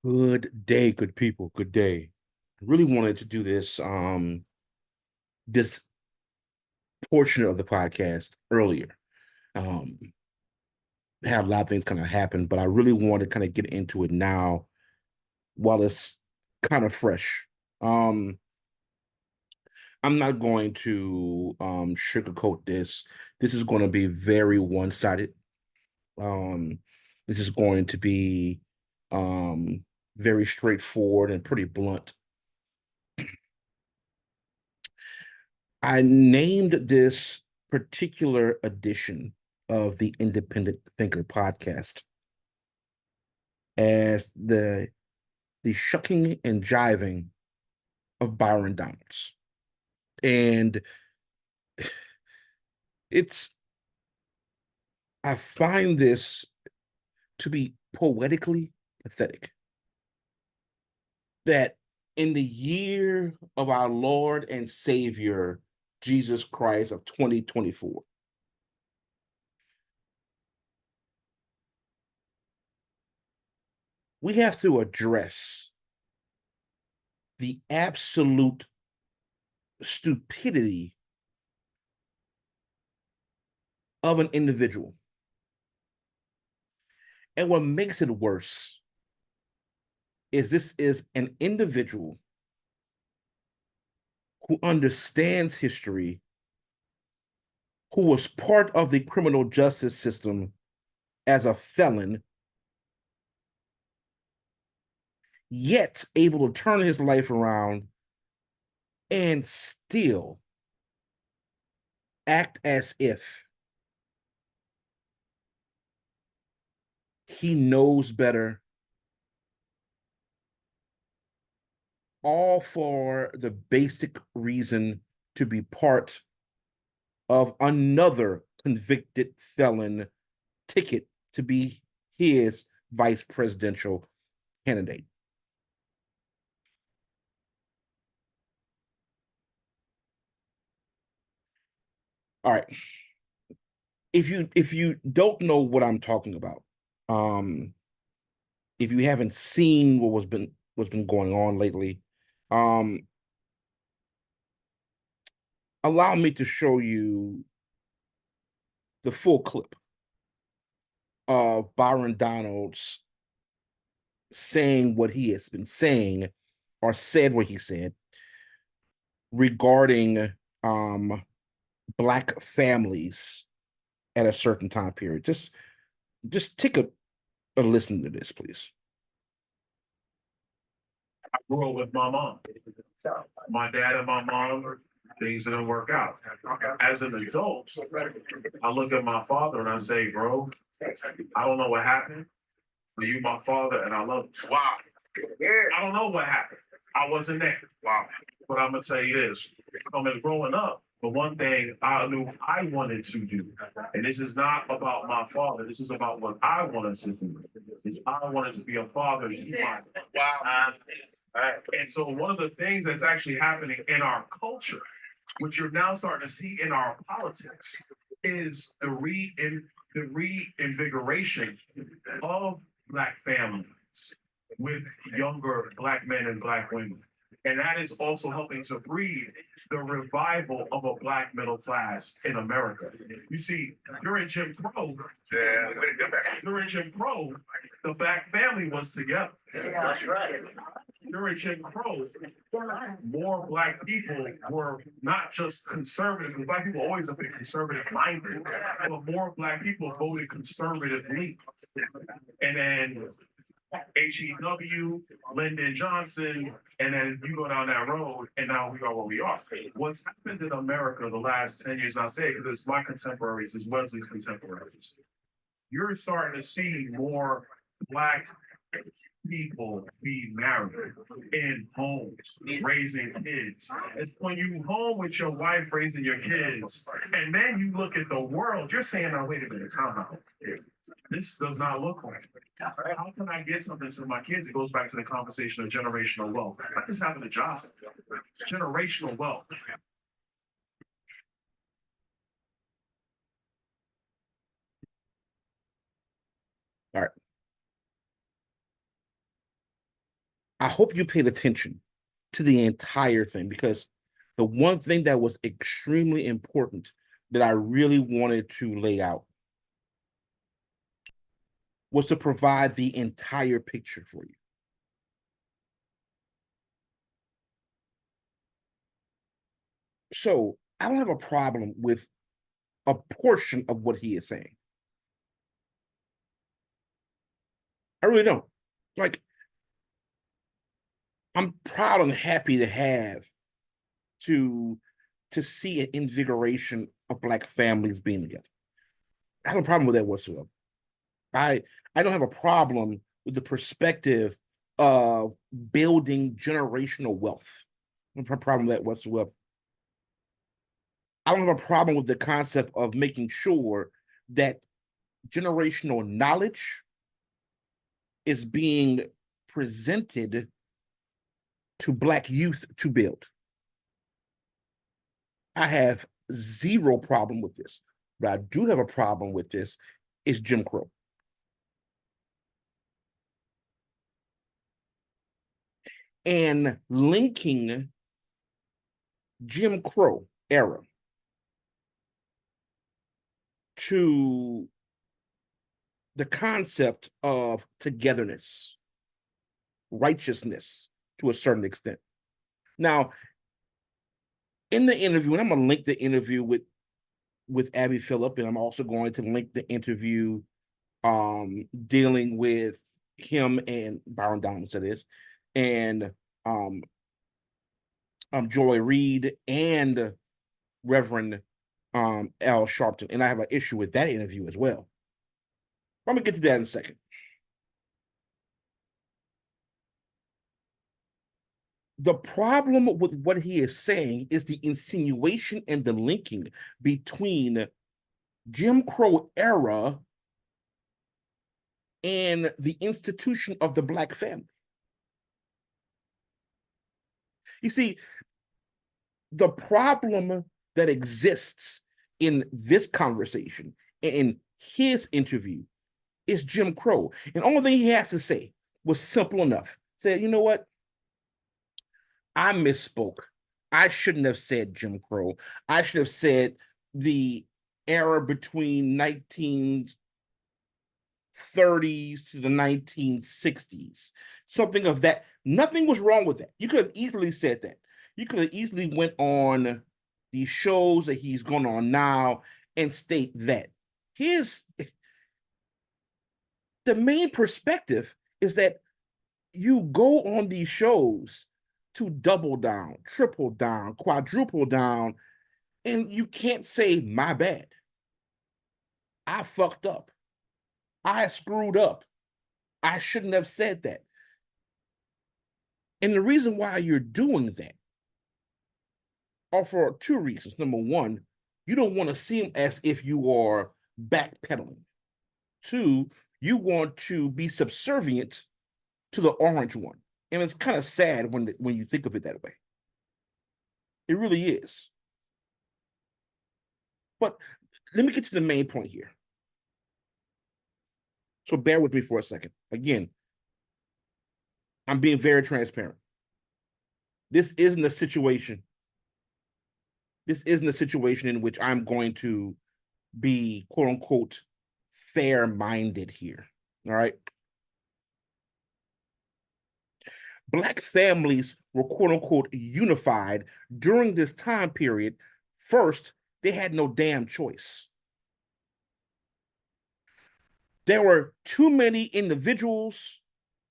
Good day, good people. Good day. I really wanted to do this portion of the podcast earlier. Um had a lot of things kind of happen, but I really want to kind of get into it now while it's kind of fresh. Um I'm not going to sugarcoat this. This is going to be very one-sided. Um this is going to be um very straightforward and pretty blunt. I named this particular edition of the Independent Thinker podcast as the shucking and jiving of Byron Donalds. And it's I find this to be poetically pathetic that in the year of our Lord and Savior Jesus Christ of 2024, we have to address the absolute stupidity of an individual. And what makes it worse is this is an individual who understands history, who was part of the criminal justice system as a felon, yet able to turn his life around and still act as if he knows better, all for the basic reason to be part of another convicted felon ticket to be his vice presidential candidate. All right. If you don't know what I'm talking about, um, if you haven't seen what's been going on lately, um, allow me to show you the full clip of Byron Donalds saying what he has been saying or said what he said regarding um black families at a certain time period. Just take a listen to this, please. I grew up with my mom. My dad and my mom, things didn't work out. As an adult, I look at my father and I say, bro, I don't know what happened, but you my father and I love you. Wow. I don't know what happened. I wasn't there. Wow. But I'm gonna tell you this. I mean, growing up, the one thing I knew I wanted to do, and this is not about my father, this is about what I wanted to do, is I wanted to be a father to my wow. And so one of the things that's actually happening in our culture, which you're now starting to see in our politics, is the reinvigoration of black families with younger black men and black women. And that is also helping to breed the revival of a black middle class in America. You see, during Jim Crow, during Jim Crow, the black family was together. That's right. During Jim Crow, more black people were not just conservative, because black people always have been conservative minded, but more black people voted conservatively. And then HEW, Lyndon Johnson, and then you go down that road, and now we are where we are. What's happened in America the last 10 years, and I say it because it's my contemporaries as well as these contemporaries, you're starting to see more black people be married in homes, raising kids. It's when you home with your wife raising your kids, and then you look at the world, you're saying, "Oh, wait a minute, time out. This does not look right. How can I get something to my kids?" It goes back to the conversation of generational wealth. Not just having a job, generational wealth. All right. I hope you paid attention to the entire thing, because the one thing that was extremely important that I really wanted to lay out was to provide the entire picture for you. So I don't have a problem with a portion of what he is saying. I really don't. Like, I'm proud and happy to have to to see an invigoration of Black families being together. I have a problem with that whatsoever. I I don't have a problem with the perspective of building generational wealth. I don't have a problem with that whatsoever. I don't have a problem with the concept of making sure that generational knowledge is being presented to Black youth to build. I have zero problem with this. But I do have a problem with this is Jim Crow. And linking Jim Crow era to the concept of togetherness, righteousness to a certain extent. Now, in the interview, and I'm going to link the interview with Abby Phillip, and I'm also going to link the interview dealing with him and Byron Downs, that is, and um, Joy Reid and Reverend Al Sharpton. And I have an issue with that interview as well. I'm going to get to that in a second. The problem with what he is saying is the insinuation and the linking between Jim Crow era and the institution of the Black family. You see, the problem that exists in this conversation, in his interview, is Jim Crow. And the only thing he has to say was simple enough. Said, you know what? I misspoke. I shouldn't have said Jim Crow. I should have said the era between 1930s to the 1960s. Something of that. Nothing was wrong with that. You could have easily said that. You could have easily went on the shows that he's going on now and state that. His the main perspective is that you go on these shows to double down, triple down, quadruple down, and you can't say, my bad. I fucked up. I screwed up. I shouldn't have said that. And the reason why you're doing that are for two reasons. Number one, you don't want to seem as if you are backpedaling. Two, you want to be subservient to the orange one. And it's kind of sad when you think of it that way. It really is. But let me get to the main point here. So bear with me for a second. Again, I'm being very transparent. This isn't a situation. This isn't a situation in which I'm going to be quote unquote fair minded here. All right. Black families were quote unquote unified during this time period. First, they had no damn choice. There were too many individuals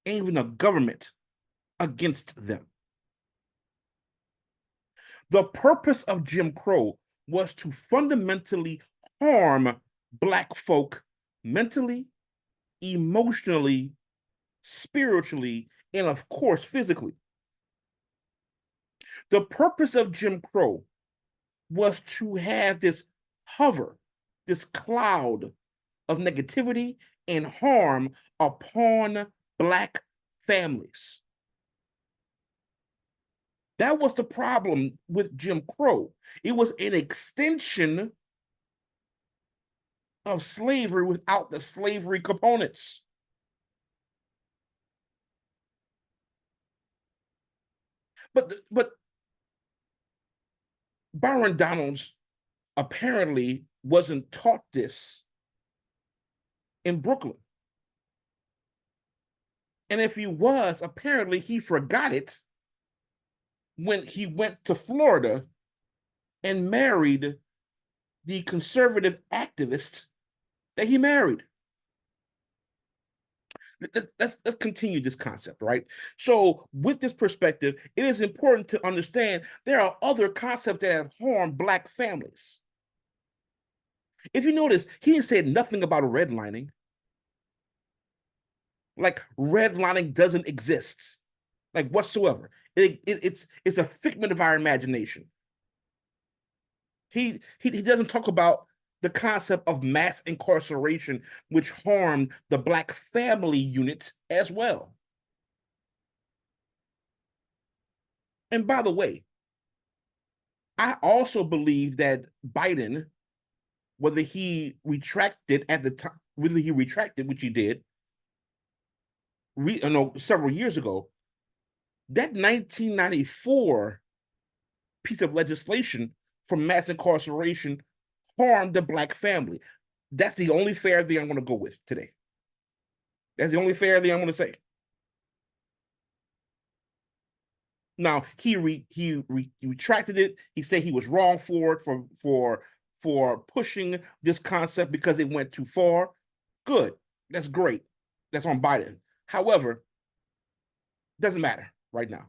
and even a government against them. The purpose of Jim Crow was to fundamentally harm Black folk mentally, emotionally, spiritually, and of course, physically. The purpose of Jim Crow was to have this hover, this cloud of negativity and harm upon Black families. That was the problem with Jim Crow. It was an extension of slavery without the slavery components. but Byron Donalds apparently wasn't taught this in Brooklyn. And if he was, apparently he forgot it when he went to Florida and married the conservative activist that he married. Let's continue this concept, right? So, with this perspective, it is important to understand there are other concepts that have harmed Black families. If you notice, he said nothing about redlining. Like redlining doesn't exist, like whatsoever. It's a figment of our imagination. He doesn't talk about the concept of mass incarceration, which harmed the Black family unit as well. And by the way, I also believe that Biden, whether he retracted at the time, whether he retracted, which he did, several years ago, that 1994 piece of legislation for mass incarceration harmed the Black family. That's the only fair thing I'm going to go with today. That's the only fair thing I'm going to say. Now he retracted it. He said he was wrong for it for pushing this concept because it went too far. Good, that's great. That's on Biden. However, doesn't matter right now.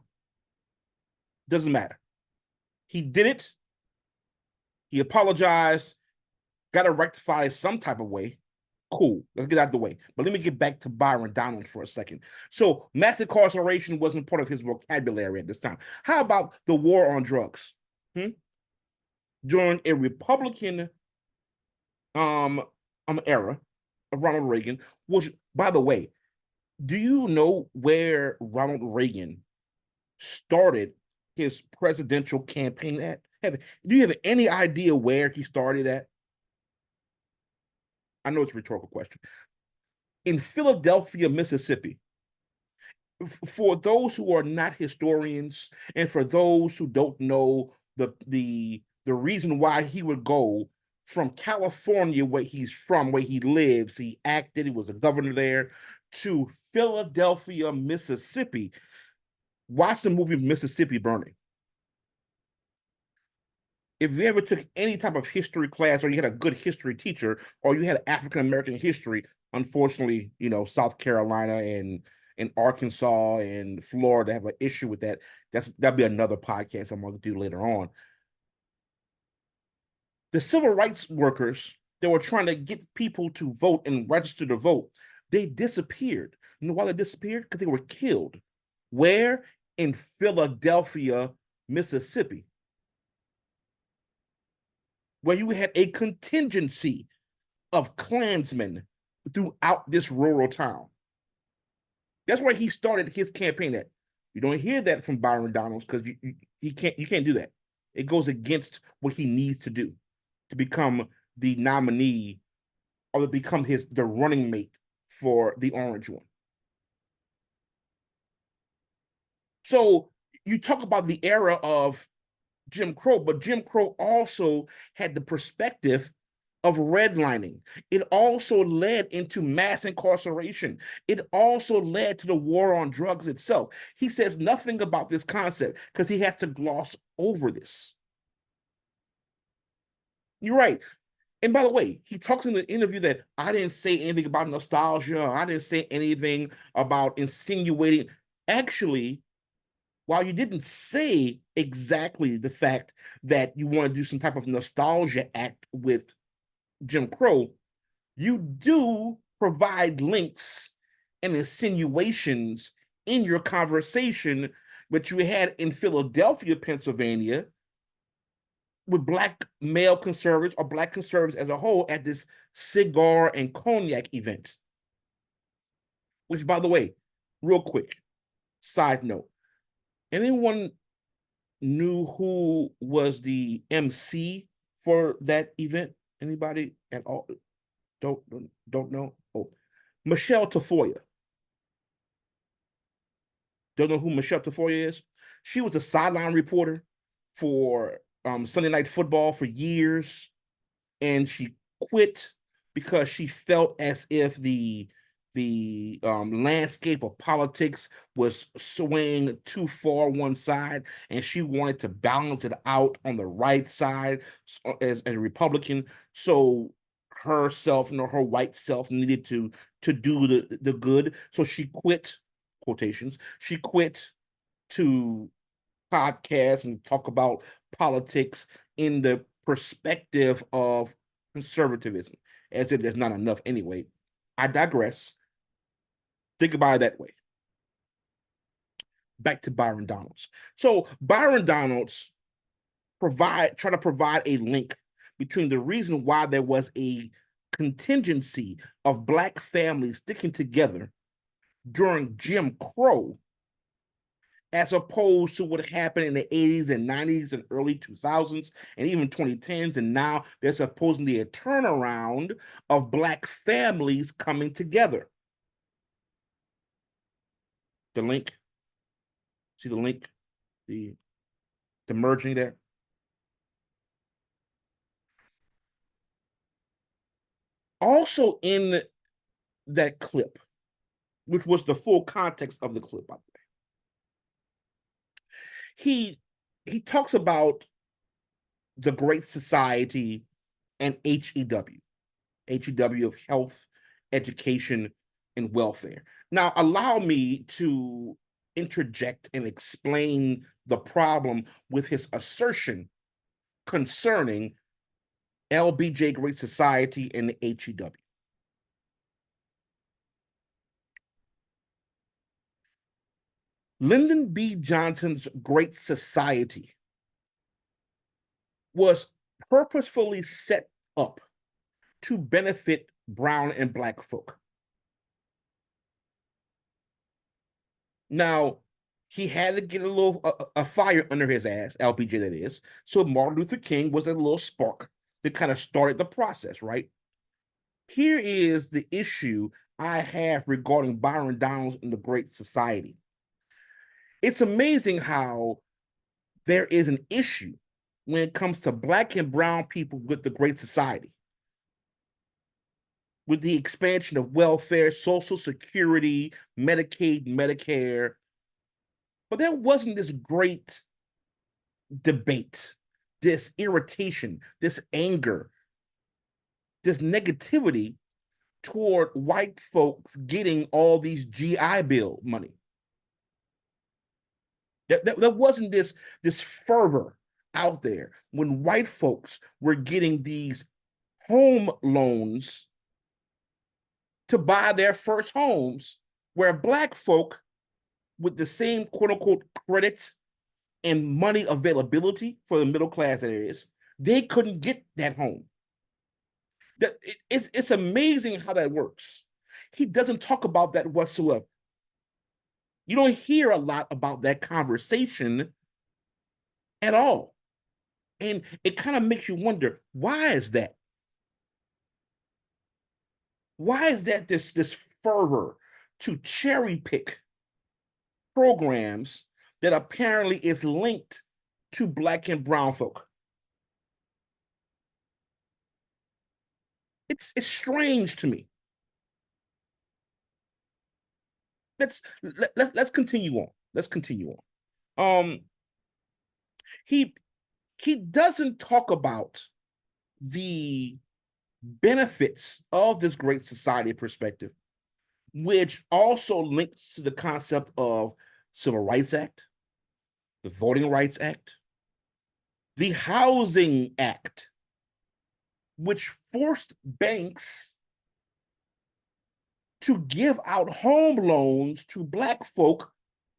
Doesn't matter. He did it. He apologized. Got to rectify some type of way. Cool. Let's get out of the way. But let me get back to Byron Donalds for a second. So mass incarceration wasn't part of his vocabulary at this time. How about the war on drugs? During a Republican era of Ronald Reagan, which, by the way, do you know where Ronald Reagan started his presidential campaign at? Do you have any idea where he started at? I know it's a rhetorical question. In Philadelphia, Mississippi. For those who are not historians, and for those who don't know the reason why he would go from California, where he's from, where he lives, he acted, he was a governor there, to Philadelphia, Mississippi. Watch the movie Mississippi Burning. If you ever took any type of history class, or you had a good history teacher, or you had African American history, unfortunately, South Carolina and Arkansas and Florida have an issue with that. That'll be another podcast I'm going to do later on. The civil rights workers that were trying to get people to vote and register to vote, they disappeared. You know why they disappeared? Because they were killed. Where? In Philadelphia, Mississippi, where you had a contingency of Klansmen throughout this rural town. That's where he started his campaign at. You don't hear that from Byron Donalds because you can't do that. It goes against what he needs to do to become the nominee or to become the running mate for the orange one. So you talk about the era of Jim Crow, but Jim Crow also had the perspective of redlining. It also led into mass incarceration. It also led to the war on drugs itself. He says nothing about this concept because he has to gloss over this. You're right. And by the way, he talks in the interview that I didn't say anything about nostalgia. I didn't say anything about insinuating. Actually, while you didn't say exactly the fact that you want to do some type of nostalgia act with Jim Crow, you do provide links and insinuations in your conversation that you had in Philadelphia, Pennsylvania, with Black male conservatives or Black conservatives as a whole at this cigar and cognac event. Which, by the way, real quick, side note, anyone knew who was the MC for that event? Anybody at all? Don't know? Oh, Michelle Tafoya. Don't know who Michelle Tafoya is? She was a sideline reporter for Sunday Night Football for years, and she quit because she felt as if the landscape of politics was swaying too far one side, and she wanted to balance it out on the right side as a Republican. So herself, her white self needed to do the good. So she quit, quotations. She quit to podcast and talk about politics in the perspective of conservatism, as if there's not enough anyway. I digress. Think about it that way. Back to Byron Donalds. So Byron Donalds try to provide a link between the reason why there was a contingency of black families sticking together during Jim Crow, as opposed to what happened in the 80s and 90s and early 2000s and even 2010s. And now there's supposedly a turnaround of black families coming together. The link, see the link, the merging there. Also in that clip, which was the full context of the clip, by the way, he talks about the Great Society and HEW. HEW of health, education, and welfare. Now, allow me to interject and explain the problem with his assertion concerning LBJ Great Society and the HEW. Lyndon B. Johnson's Great Society was purposefully set up to benefit brown and black folk. Now, he had to get a fire under his ass, LBJ that is. So Martin Luther King was a little spark that kind of started the process, right? Here is the issue I have regarding Byron Donalds and the Great Society. It's amazing how there is an issue when it comes to black and brown people with the Great Society, with the expansion of welfare, Social Security, Medicaid, Medicare. But there wasn't this great debate, this irritation, this anger, this negativity toward white folks getting all these GI Bill money. There wasn't this fervor out there when white folks were getting these home loans to buy their first homes, where black folk with the same quote unquote credits and money availability for the middle class that is, they couldn't get that home. It's amazing how that works. He doesn't talk about that whatsoever. You don't hear a lot about that conversation at all. And it kind of makes you wonder, why is that? Why is that this fervor to cherry pick programs that apparently is linked to black and brown folk? It's strange to me. Let's continue on. Let's continue on. He he doesn't talk about the benefits of this Great Society perspective, which also links to the concept of Civil Rights Act, the Voting Rights Act, the Housing Act, which forced banks to give out home loans to black folk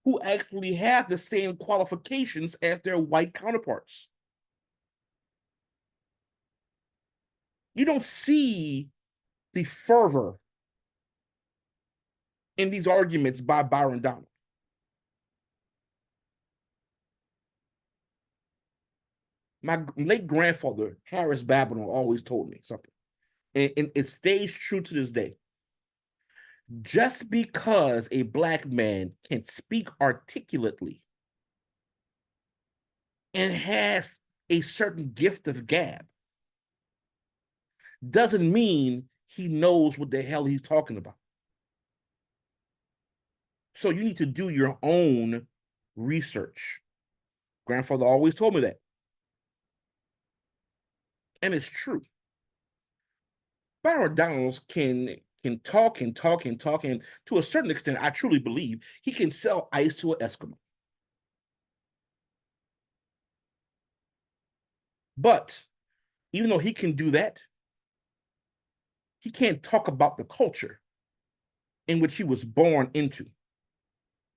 who actually have the same qualifications as their white counterparts. You don't see the fervor in these arguments by Byron Donald. My late grandfather, Harris Babinal, always told me something, and it stays true to this day. Just because a black man can speak articulately and has a certain gift of gab doesn't mean he knows what the hell he's talking about. So you need to do your own research. Grandfather always told me that. And it's true. Byron Donalds can talk and talk and talk, and to a certain extent, I truly believe he can sell ice to an Eskimo. But even though he can do that, he can't talk about the culture in which he was born into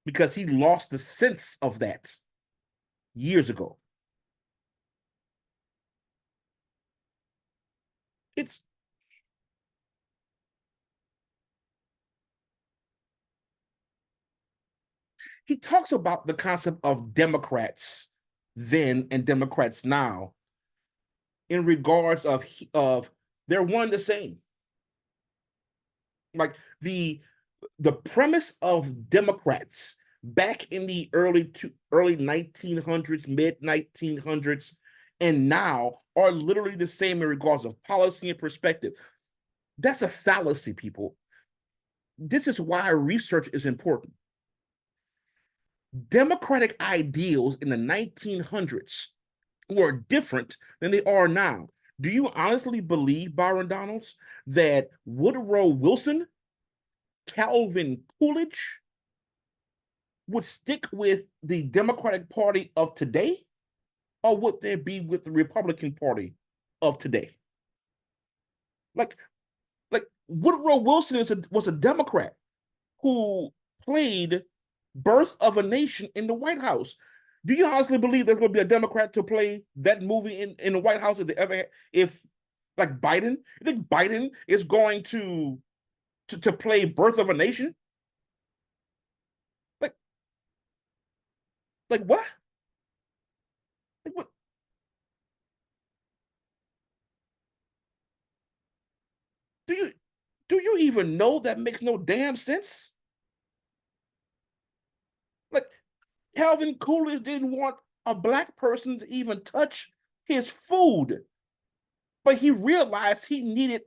because he lost the sense of that years ago. It's he talks about the concept of Democrats then and Democrats now in regards of they're one the same. Like the premise of Democrats back in the early 1900s, mid 1900s, and now are literally the same in regards of policy and perspective. That's a fallacy, people. This is why research is important. Democratic ideals in the 1900s were different than they are now. Do you honestly believe, Byron Donalds, that Woodrow Wilson, Calvin Coolidge would stick with the Democratic Party of today, or would they be with the Republican Party of today? Like, like Woodrow Wilson was a Democrat who played Birth of a Nation in the White House. Do you honestly believe there's going to be a Democrat to play that movie in the White House if they ever if like Biden? You think Biden is going to play Birth of a Nation? Like like what? Like what? Do you do you even know that makes no damn sense? Like Calvin Coolidge didn't want a black person to even touch his food, but he realized he needed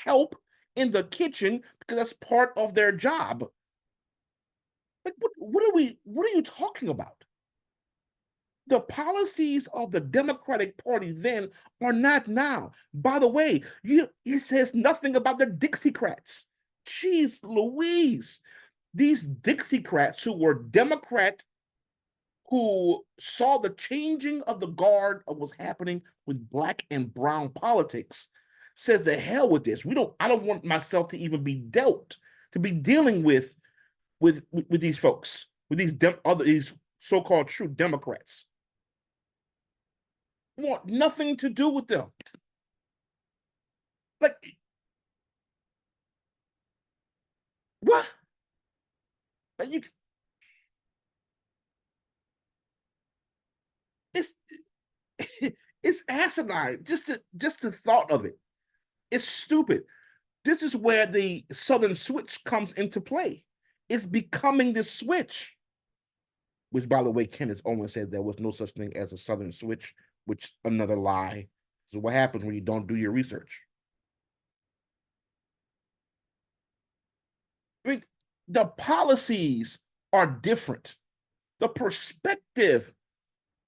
help in the kitchen because that's part of their job. Like what are you talking about? The policies of the Democratic Party then are not now. By the way, it says nothing about the Dixiecrats. Jeez Louise. These Dixiecrats who were Democrat, who saw the changing of the guard of what's happening with black and brown politics, says the hell with this. I don't want myself to even be to be dealing with these folks, with these so-called true Democrats. I want nothing to do with them. Like what? Like you it's it's asinine. Just the thought of it. It's stupid. This is where the Southern switch comes into play. It's becoming the switch. Which, by the way, Kenneth Owens said there was no such thing as a Southern switch, which another lie. So what happens when you don't do your research? I mean, the policies are different. The perspective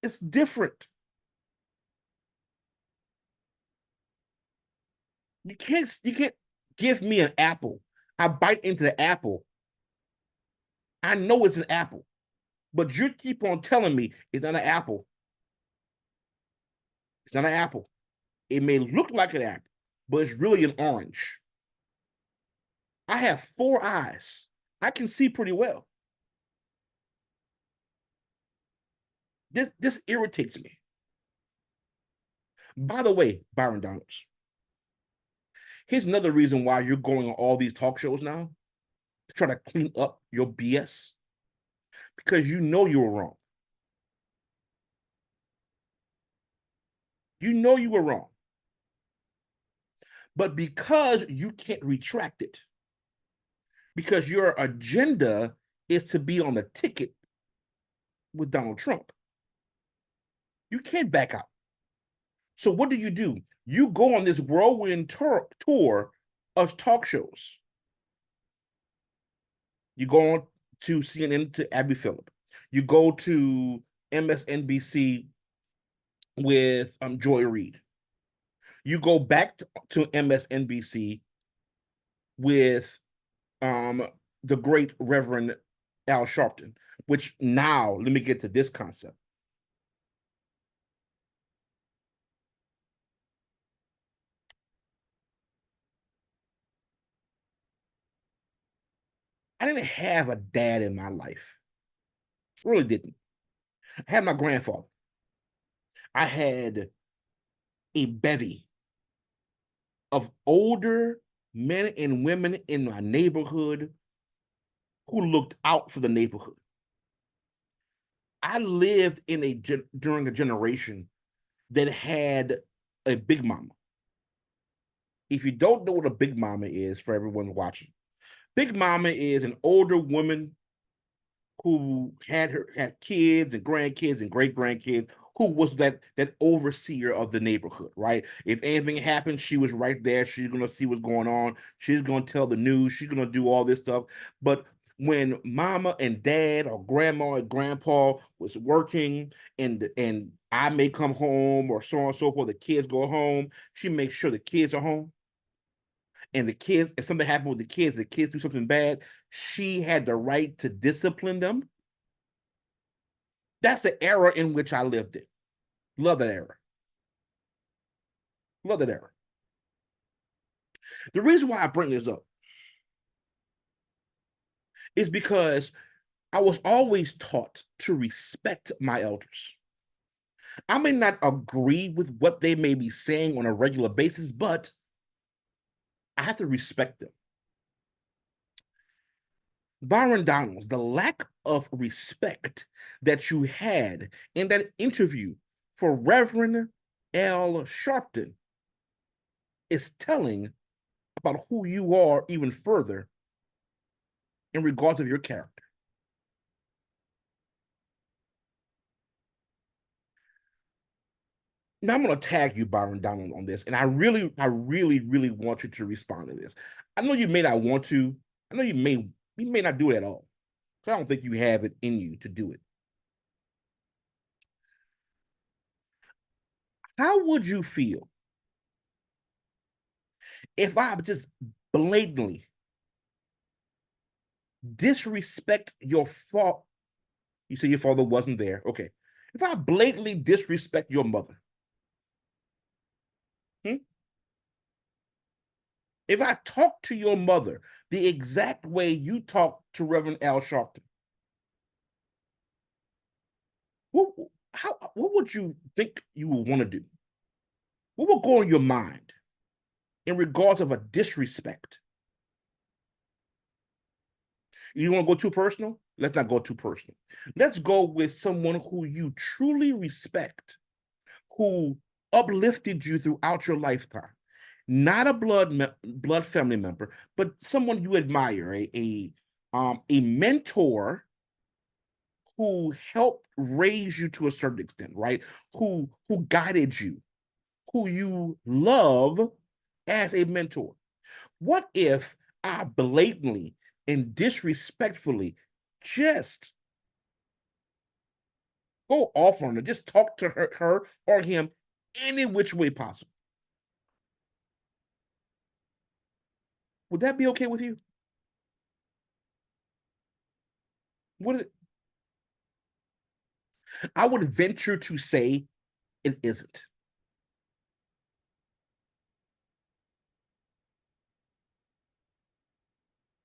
is different. You can't give me an apple. I bite into the apple. I know it's an apple, but you keep on telling me it's not an apple. It's not an apple. It may look like an apple, but it's really an orange. I have four eyes. I can see pretty well. This irritates me. By the way, Byron Donalds, here's another reason why you're going on all these talk shows now to try to clean up your BS because you know you were wrong. You know you were wrong. But because you can't retract it, because your agenda is to be on the ticket with Donald Trump, You can't back out. So what do? You go on this whirlwind tour of talk shows. You go on to CNN to Abby Phillip. You go to MSNBC with Joy Reid. You go back to MSNBC with the great Reverend Al Sharpton, which now let me get to this concept. I didn't have a dad in my life. Really didn't. I had my grandfather. I had a bevy of older men and women in my neighborhood who looked out for the neighborhood. I lived in during a generation that had a big mama. If you don't know what a big mama is, for everyone watching, big mama is an older woman who had kids and grandkids and great grandkids, who was that overseer of the neighborhood, right? If anything happened, she was right there. She's gonna see what's going on. She's gonna tell the news. She's gonna do all this stuff. But when mama and dad or grandma and grandpa was working and I may come home or so on and so forth, the kids go home, she makes sure the kids are home. And the kids, if something happened with the kids do something bad, she had the right to discipline them. That's the era in which I lived in. Love that era. Love that era. The reason why I bring this up is because I was always taught to respect my elders. I may not agree with what they may be saying on a regular basis, but I have to respect them. Byron Donalds, the lack of respect that you had in that interview for Reverend L. Sharpton is telling about who you are even further in regards of your character. Now I'm going to tag you, Byron Donald, on this, and really want you to respond to this. I know you may not want to. I know you may not do it at all. So I don't think you have it in you to do it. How would you feel if I just blatantly disrespect your fault? You say your father wasn't there. Okay. If I blatantly disrespect your mother, hmm? If I talk to your mother the exact way you talk to Reverend Al Sharpton, what what would you think you would want to do? What would go in your mind in regards of a disrespect? You want to go too personal? Let's not go too personal. Let's go with someone who you truly respect, who uplifted you throughout your lifetime. Not a blood family member, but someone you admire, a mentor who helped raise you to a certain extent, right? Who guided you, who you love as a mentor. What if I blatantly and disrespectfully just go off on her, just talk to her or him any which way possible? Would that be okay with you? Would it? I would venture to say it isn't.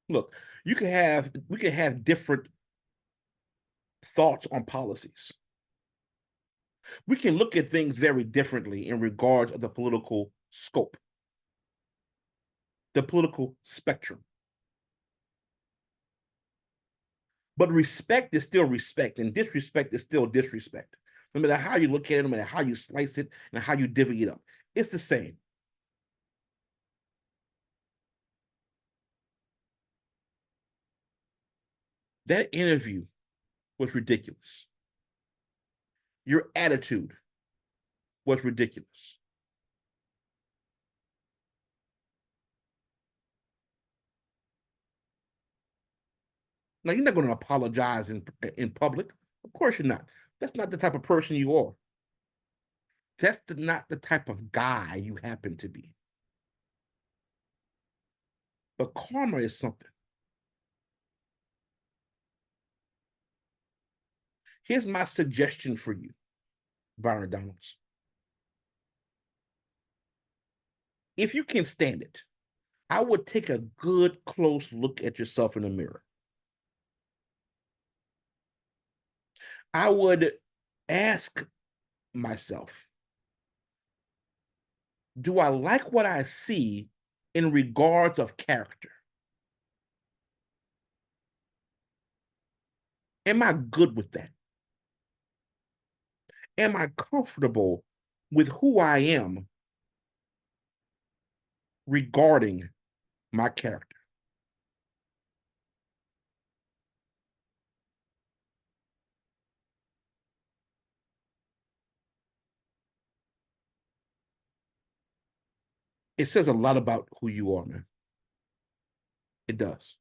Look, we can have different thoughts on policies. We can look at things very differently in regards of the political scope, the political spectrum. But respect is still respect, and disrespect is still disrespect. No matter how you look at it, no matter how you slice it, and how you divvy it up, it's the same. That interview was ridiculous. Your attitude was ridiculous. Now you're not going to apologize in public. Of course you're not. That's not the type of person you are. Not the type of guy you happen to be. But karma is something. Here's my suggestion for you, Byron Donalds. If you can stand it, I would take a good close look at yourself in the mirror. I would ask myself, do I like what I see in regards of character? Am I good with that? Am I comfortable with who I am regarding my character? It says a lot about who you are, man. It does.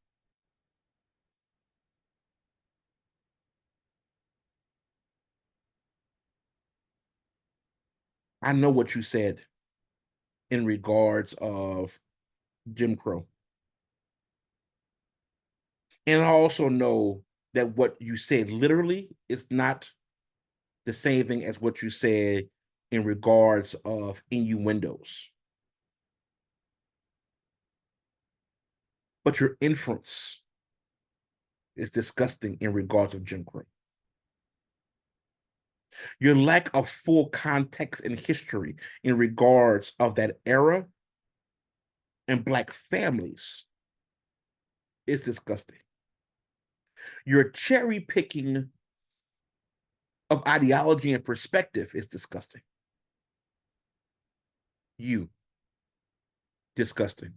I know what you said in regards of Jim Crow. And I also know that what you said literally is not the same thing as what you said in regards of innuendos. But your inference is disgusting in regards of Jim Crow. Your lack of full context and history in regards of that era and Black families is disgusting. Your cherry picking of ideology and perspective is disgusting. You, disgusting.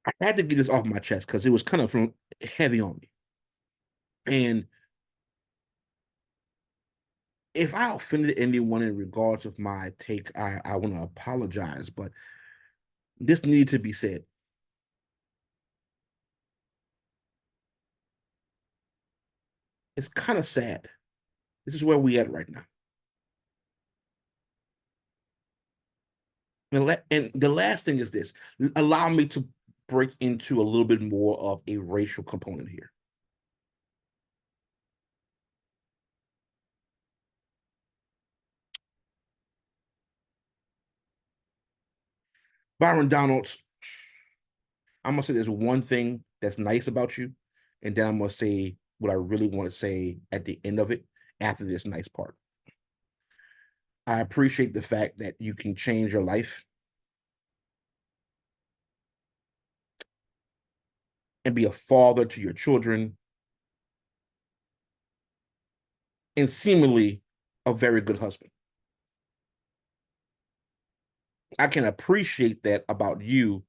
I had to get this off my chest because it was kind of heavy on me. And if I offended anyone in regards of my take, I want to apologize, but this needed to be said. It's kind of sad. This is where we at right now. And the last thing is this. Allow me to break into a little bit more of a racial component here. Byron Donalds, I'm gonna say there's one thing that's nice about you, and then I'm gonna say what I really want to say at the end of it after this nice part. I appreciate the fact that you can change your life and be a father to your children and seemingly a very good husband. I can appreciate that about you,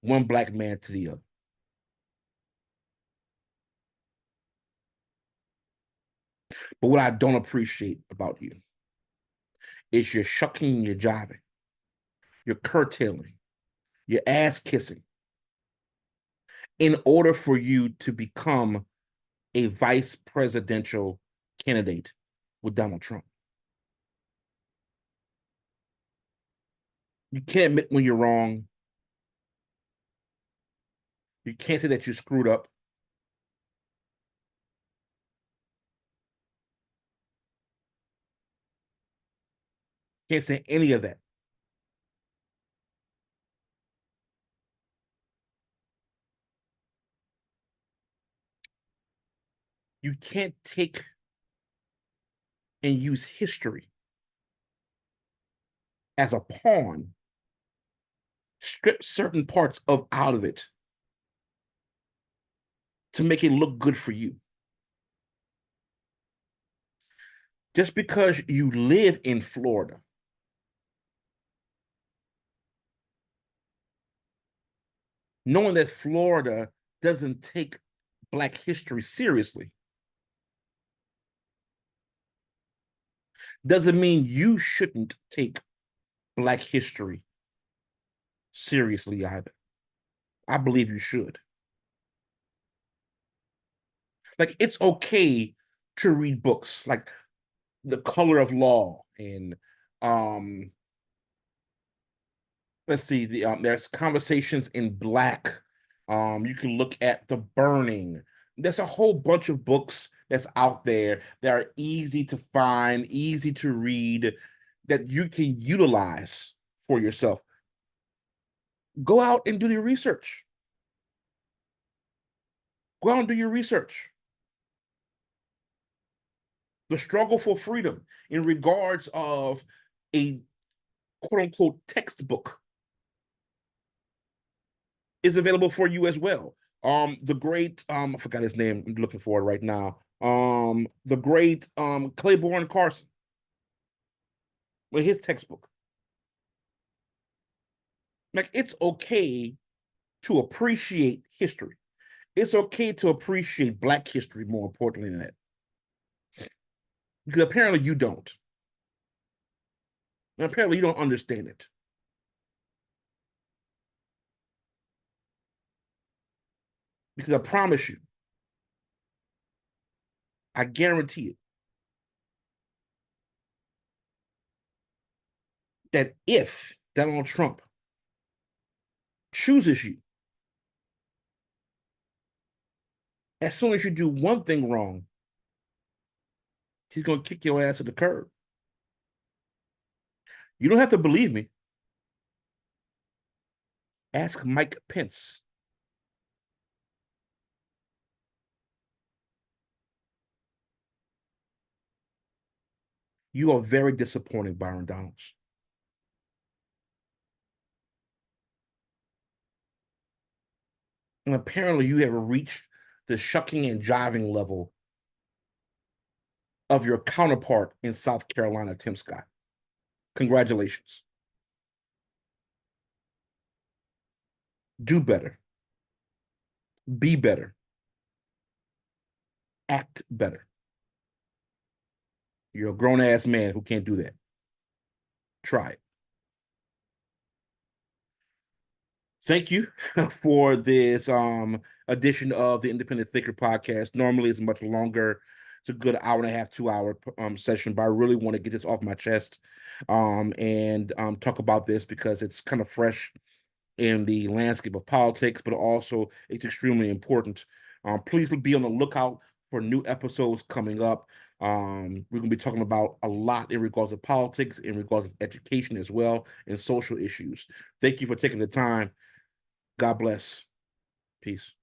one Black man to the other. But what I don't appreciate about you is your shucking, your jiving, your curtailing, your ass kissing in order for you to become a vice presidential candidate with Donald Trump. You can't admit when you're wrong. You can't say that you screwed up. You can't say any of that. You can't take and use history as a pawn, strip certain parts of out of it to make it look good for you. Just because you live in Florida knowing that Florida doesn't take Black history seriously doesn't mean you shouldn't take Black history seriously either. I believe you should. Like, it's okay to read books like The Color of Law and um let's see, there's Conversations in Black. You can look at The Burning. There's a whole bunch of books that's out there that are easy to find, easy to read, that you can utilize for yourself. Go out and do your research. Go out and do your research. The struggle for freedom in regards of a quote unquote textbook is available for you as well. The great I forgot his name. I'm looking for it right now. The great Claiborne Carson, with his textbook. Like, it's okay to appreciate history. It's okay to appreciate Black history more importantly than that. Because apparently you don't. And apparently you don't understand it. Because I promise you, I guarantee it, that if Donald Trump chooses you, as soon as you do one thing wrong, he's going to kick your ass to the curb. You don't have to believe me. Ask Mike Pence. You are very disappointing, Byron Donalds. And apparently you have reached the shucking and jiving level of your counterpart in South Carolina, Tim Scott. Congratulations. Do better. Be better. Act better. You're a grown ass man who can't do that. Try it. Thank you for this edition of the Independent Thinker podcast. Normally it's much longer. It's a good hour and a half, 2 hour session, but I really want to get this off my chest and talk about this because it's kind of fresh in the landscape of politics, but also it's extremely important. Please be on the lookout for new episodes coming up. We're going to be talking about a lot in regards to politics, in regards to education as well, and social issues. Thank you for taking the time. God bless. Peace.